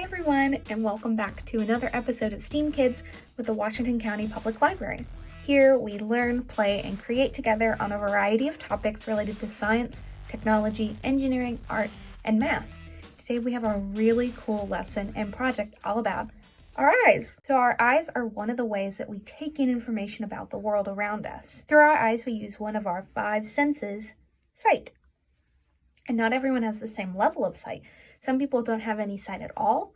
Hi everyone, and welcome back to another episode of STEAMkids with the Washington County Public Library. Here we learn, play, and create together on a variety of topics related to science, technology, engineering, art, and math. Today we have a really cool lesson and project all about our eyes. So our eyes are one of the ways that we take in information about the world around us. Through our eyes we use one of our 5 senses, sight. And not everyone has the same level of sight. Some people don't have any sight at all,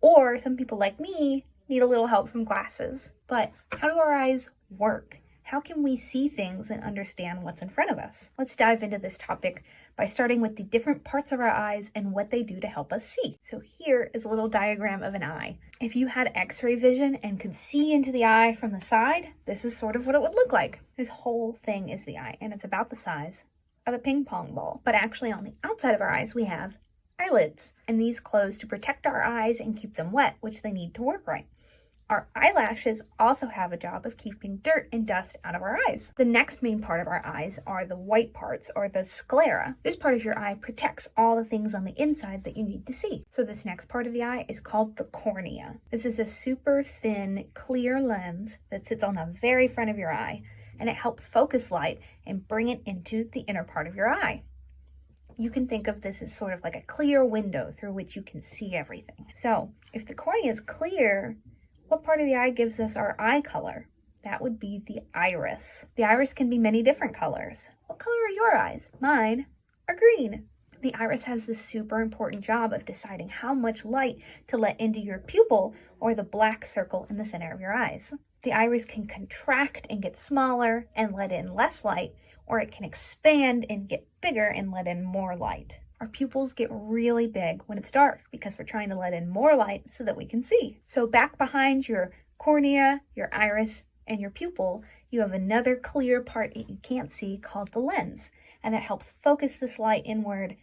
or some people like me need a little help from glasses. But how do our eyes work? How can we see things and understand what's in front of us? Let's dive into this topic by starting with the different parts of our eyes and what they do to help us see. So here is a little diagram of an eye. If you had X-ray vision and could see into the eye from the side, this is sort of what it would look like. This whole thing is the eye, and it's about the size of a ping pong ball. But actually on the outside of our eyes we have eyelids, and these close to protect our eyes and keep them wet, which they need to work right. Our eyelashes also have a job of keeping dirt and dust out of our eyes. The next main part of our eyes are the white parts, or the sclera. This part of your eye protects all the things on the inside that you need to see. So this next part of the eye is called the cornea. This is a super thin, clear lens that sits on the very front of your eye, and it helps focus light and bring it into the inner part of your eye. You can think of this as sort of like a clear window through which you can see everything. So if the cornea is clear, what part of the eye gives us our eye color? That would be the iris. The iris can be many different colors. What color are your eyes? Mine are green. The iris has this super important job of deciding how much light to let into your pupil, or the black circle in the center of your eyes. The iris can contract and get smaller and let in less light, or it can expand and get bigger and let in more light. Our pupils get really big when it's dark because we're trying to let in more light so that we can see. So back behind your cornea, your iris, and your pupil, you have another clear part that you can't see called the lens, and that helps focus this light inward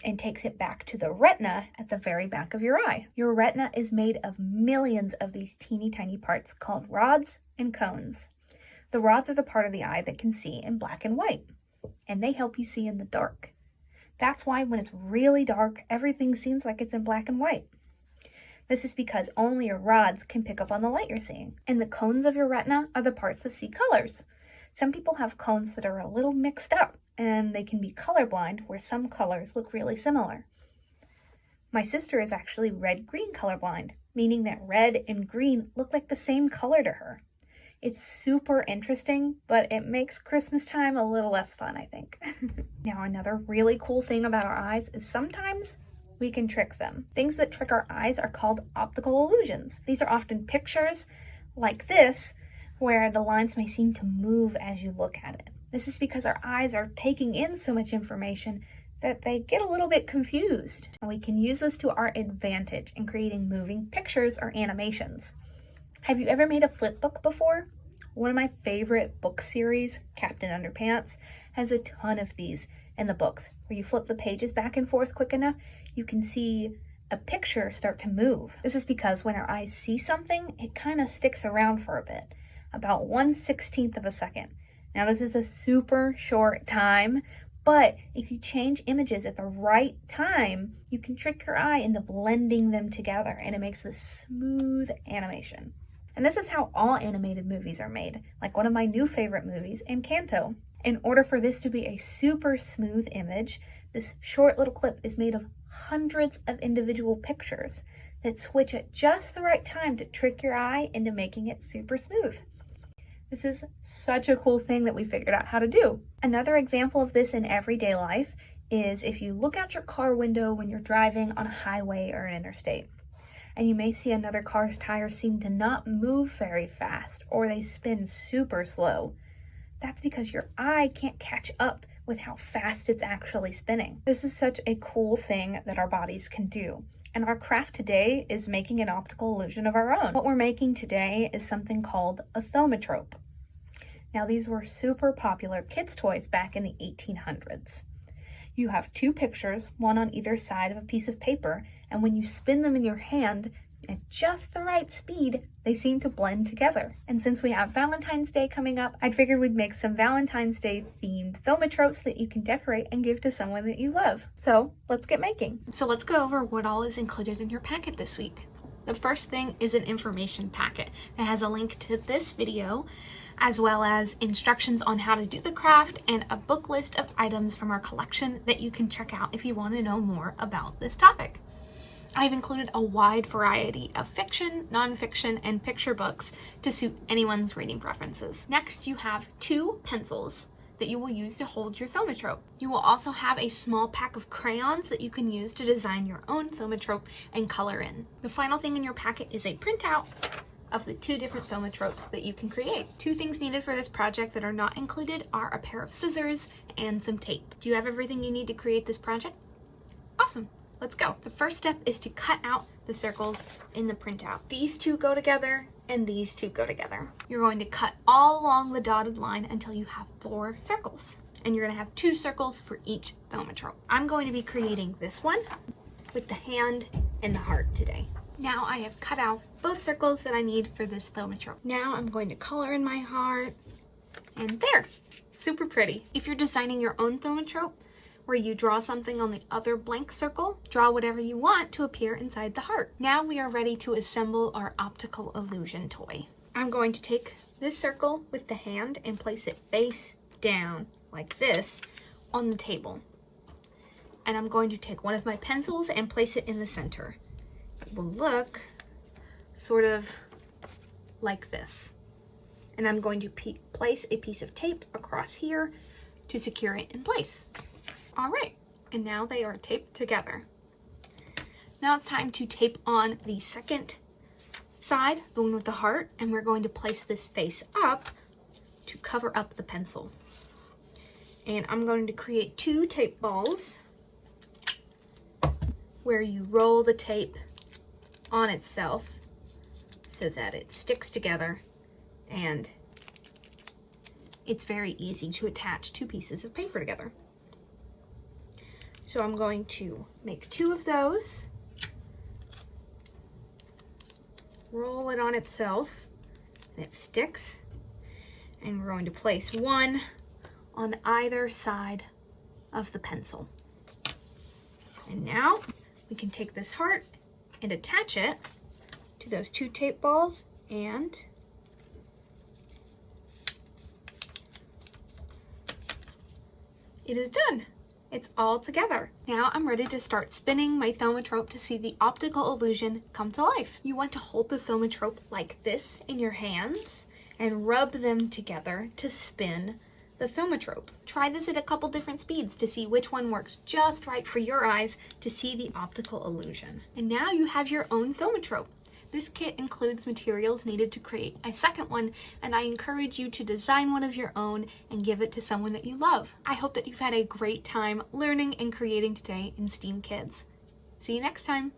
and takes it back to the retina at the very back of your eye. Your retina is made of millions of these teeny tiny parts called rods and cones. The rods are the part of the eye that can see in black and white, and they help you see in the dark. That's why when it's really dark, everything seems like it's in black and white. This is because only your rods can pick up on the light you're seeing. And the cones of your retina are the parts that see colors. Some people have cones that are a little mixed up, and they can be colorblind, where some colors look really similar. My sister is actually red-green colorblind, meaning that red and green look like the same color to her. It's super interesting, but it makes Christmas time a little less fun, I think. Now, another really cool thing about our eyes is sometimes we can trick them. Things that trick our eyes are called optical illusions. These are often pictures like this, where the lines may seem to move as you look at it. This is because our eyes are taking in so much information that they get a little bit confused. And we can use this to our advantage in creating moving pictures or animations. Have you ever made a flip book before? One of my favorite book series, Captain Underpants, has a ton of these in the books. Where you flip the pages back and forth quick enough, you can see a picture start to move. This is because when our eyes see something, it kind of sticks around for a bit, about 1/16 of a second. Now this is a super short time, but if you change images at the right time, you can trick your eye into blending them together, and it makes this smooth animation. And this is how all animated movies are made, like one of my new favorite movies, Encanto. In order for this to be a super smooth image, this short little clip is made of hundreds of individual pictures that switch at just the right time to trick your eye into making it super smooth. This is such a cool thing that we figured out how to do. Another example of this in everyday life is if you look out your car window when you're driving on a highway or an interstate, and you may see another car's tires seem to not move very fast, or they spin super slow. That's because your eye can't catch up with how fast it's actually spinning. This is such a cool thing that our bodies can do. And our craft today is making an optical illusion of our own. What we're making today is something called a Thomatrope. Now these were super popular kids' toys back in the 1800s. You have 2 pictures, one on either side of a piece of paper, and when you spin them in your hand, At just the right speed, they seem to blend together. And since we have Valentine's Day coming up, I figured we'd make some Valentine's Day themed Thaumatropes that you can decorate and give to someone that you love. So let's get making. So let's go over what all is included in your packet this week. The first thing is an information packet that has a link to this video, as well as instructions on how to do the craft and a book list of items from our collection that you can check out if you want to know more about this topic. I've included a wide variety of fiction, nonfiction, and picture books to suit anyone's reading preferences. Next, you have 2 pencils that you will use to hold your thaumatrope. You will also have a small pack of crayons that you can use to design your own thaumatrope and color in. The final thing in your packet is a printout of the 2 different thaumatropes that you can create. 2 things needed for this project that are not included are a pair of scissors and some tape. Do you have everything you need to create this project? Awesome. Let's go. The first step is to cut out the circles in the printout. These 2 go together and these 2 go together. You're going to cut all along the dotted line until you have 4 circles. And you're going to have 2 circles for each thaumatrope. I'm going to be creating this one with the hand and the heart today. Now I have cut out both circles that I need for this thaumatrope. Now I'm going to color in my heart, and there, super pretty. If you're designing your own thaumatrope, where you draw something on the other blank circle, draw whatever you want to appear inside the heart. Now we are ready to assemble our optical illusion toy. I'm going to take this circle with the hand and place it face down like this on the table. And I'm going to take one of my pencils and place it in the center. It will look sort of like this. And I'm going to place a piece of tape across here to secure it in place. All right, and now they are taped together. Now it's time to tape on the second side, the one with the heart, and we're going to place this face up to cover up the pencil. And I'm going to create 2 tape balls where you roll the tape on itself so that it sticks together, and it's very easy to attach 2 pieces of paper together. So I'm going to make 2 of those, roll it on itself, and it sticks, and we're going to place 1 on either side of the pencil. And now we can take this heart and attach it to those 2 tape balls, and it is done. It's all together. Now I'm ready to start spinning my thaumatrope to see the optical illusion come to life. You want to hold the thaumatrope like this in your hands and rub them together to spin the thaumatrope. Try this at a couple different speeds to see which one works just right for your eyes to see the optical illusion. And now you have your own thaumatrope. This kit includes materials needed to create a second one, and I encourage you to design one of your own and give it to someone that you love. I hope that you've had a great time learning and creating today in STEAMkids. See you next time.